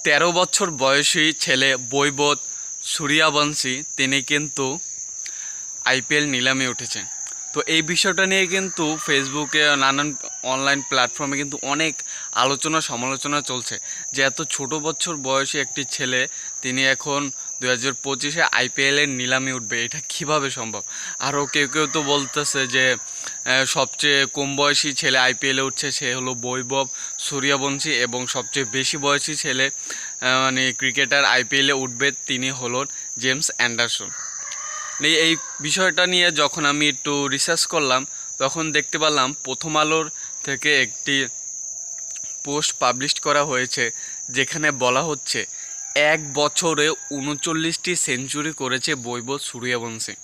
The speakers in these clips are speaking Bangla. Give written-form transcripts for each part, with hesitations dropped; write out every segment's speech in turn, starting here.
13 বছর বয়সী ছেলে বৈভব সূর্যবংশী তিনি কিন্তু আইপিএল নিলামে উঠেছেন। তো এই বিষয়টা নিয়ে কিন্তু ফেসবুকে নানান অনলাইন প্ল্যাটফর্মে কিন্তু অনেক আলোচনা সমালোচনা চলছে যে এত ছোট বছর বয়সী একটি ছেলে তিনি এখন 2025-এ আইপিএলের নিলামে উঠবে, এটা কিভাবে সম্ভব। আরও কেউ কেউ তো বলতেছে যে সবচেয়ে কম বয়সী ছেলে আইপিএলে উঠছে সে হলো বৈভব সূর্যবংশী, এবং সবচেয়ে বেশি বয়সী ছেলে মানে ক্রিকেটার আইপিএলে উঠবে তিনি হলেন জেমস অ্যান্ডারসন। এই বিষয়টা নিয়ে যখন আমি একটু রিসার্চ করলাম তখন দেখতে পেলাম প্রথম আলোর থেকে একটি পোস্ট পাবলিশ করা হয়েছে যেখানে বলা হচ্ছে 1 বছরে 39টি সেঞ্চুরি করেছে বৈভব সূর্যবংশী।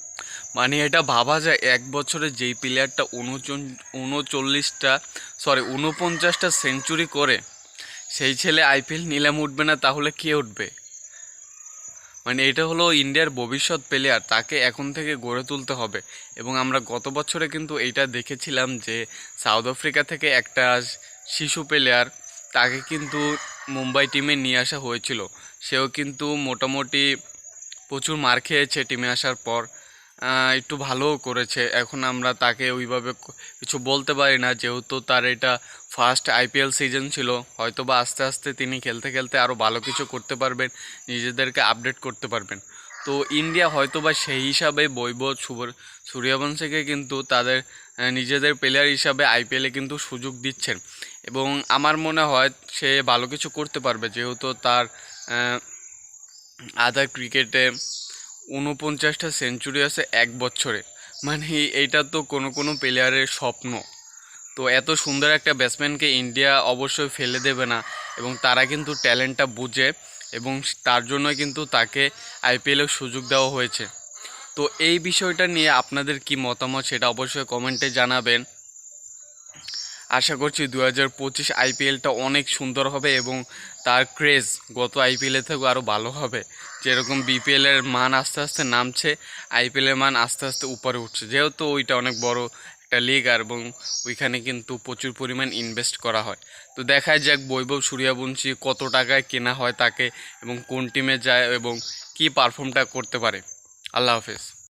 মানে এটা ভাবা যায়, 1 বছরে যেই প্লেয়ারটা 49টা সেঞ্চুরি করে সেই ছেলে আইপিএল নিলামে উঠবে না, তাহলে কে উঠবে? মানে এটা হলো ইন্ডিয়ার ভবিষ্যৎ প্লেয়ার, তাকে এখন থেকে গড়ে তুলতে হবে। এবং আমরা গত বছরে কিন্তু এইটা দেখেছিলাম যে সাউথ আফ্রিকা থেকে একটা শিশু প্লেয়ার তাকে কিন্তু মুম্বাই টিমে নিয়ে আসা হয়েছিল, সেও কিন্তু মোটামুটি প্রচুর মার খেয়েছে টিমে আসার পর, একটু ভালোও করেছে। এখন আমরা তাকে ওইভাবে কিছু বলতে পারি না, যেহেতু তার এটা ফার্স্ট আইপিএল সিজন ছিল। হয়তো বা আস্তে আস্তে তিনি খেলতে খেলতে আরও ভালো কিছু করতে পারবেন, নিজেদেরকে আপডেট করতে পারবেন। তো ইন্ডিয়া হয়তো বা সেই হিসাবে বৈভব সূর্যবংশীকে কিন্তু তাদের নিজেদের প্লেয়ার হিসাবে আইপিএলে কিন্তু সুযোগ দিচ্ছেন, এবং আমার মনে হয় সে ভালো কিছু করতে পারবে, যেহেতু তার আদার ক্রিকেটে 49টা সেঞ্চুরি আছে 1 বছরে। মানে এইটা তো কোনো প্লেয়ারের স্বপ্ন। তো এত সুন্দর একটা ব্যাটসম্যানকে ইন্ডিয়া অবশ্যই ফেলে দেবে না, এবং তারা কিন্তু ট্যালেন্টটা বুঝে, এবং তার জন্য কিন্তু তাকে আইপিএলের সুযোগ দেওয়া হয়েছে। তো এই বিষয়টা নিয়ে আপনাদের কি মতামত সেটা অবশ্যই কমেন্টে জানাবেন। আশা করছি 2025 আইপিএলটা অনেক সুন্দর হবে এবং তার ক্রেজ গত আইপিএলের থেকেও আরও ভালো হবে। যেরকম বিপিএলের মান আস্তে আস্তে নামছে, আইপিএলের মান আস্তে আস্তে উপরে উঠছে, যেহেতু ওইটা অনেক বড় একটা লিগ, আর এবং ওইখানে কিন্তু প্রচুর পরিমাণ ইনভেস্ট করা হয়। তো দেখা যাক বৈভব সূর্যবংশী কত টাকায় কেনা হয় তাকে, এবং কোন টিমে যায় এবং কী পারফর্মটা করতে পারে। আল্লাহ হাফেজ।